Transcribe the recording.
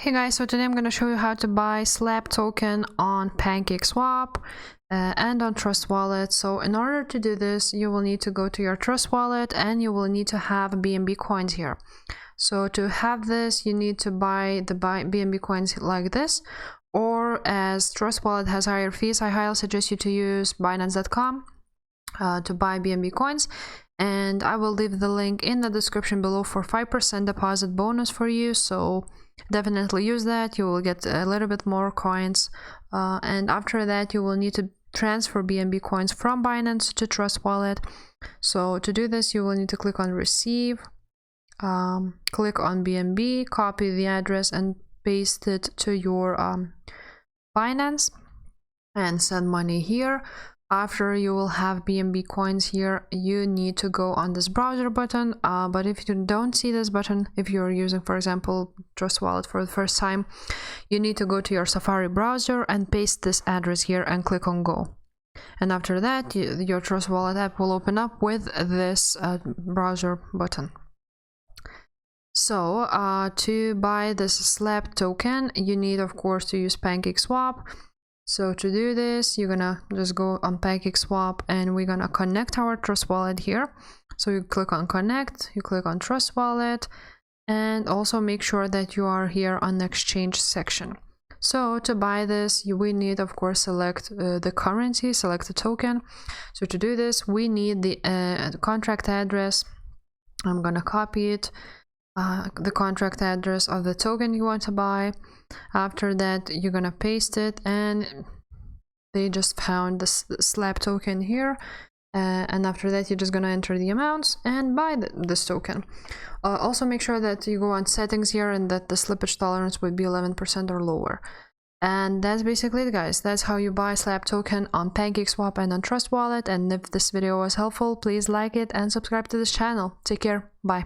Hey guys, so today I'm going to show you how to buy SLAP token on PancakeSwap and on Trust Wallet. So in order to do this, you will need to go to your Trust Wallet and you will need to have BNB coins here. So to have this, you need to buy the BNB coins like this, or as Trust Wallet has higher fees, I highly suggest you to use Binance.com to buy BNB coins. And I will leave the link in the description below for 5% deposit bonus for you. So definitely use that. You will get a little bit more coins. And after that, you will need to transfer BNB coins from Binance to Trust Wallet. So to do this, you will need to click on Receive, click on BNB, copy the address and paste it to your Binance and send money here. After you will have BNB coins here, you need to go on this browser button, but if you don't see this button, if you're using, for example, Trust Wallet for the first time, you need to go to your Safari browser and paste this address here and click on Go. And after that, your Trust Wallet app will open up with this browser button. So to buy this SLAP token, you need, of course, to use PancakeSwap. So to do this, you're gonna just go on PancakeSwap and we're gonna connect our Trust Wallet here. So you click on Connect, you click on Trust Wallet, and also make sure that you are here on the exchange section. So to buy this, we need, of course, select the currency, select the token. So to do this, we need the contract address. I'm gonna copy it, the contract address of the token you want to buy. After that, you're gonna paste it, and they just found the SLAP token here, and after that you're just gonna enter the amounts and buy this token. Also make sure that you go on settings here and that the slippage tolerance would be 11% or lower. And that's basically it, guys. That's how you buy SLAP token on PancakeSwap and on Trust Wallet. And if this video was helpful, please like it and subscribe to this channel. Take care. Bye.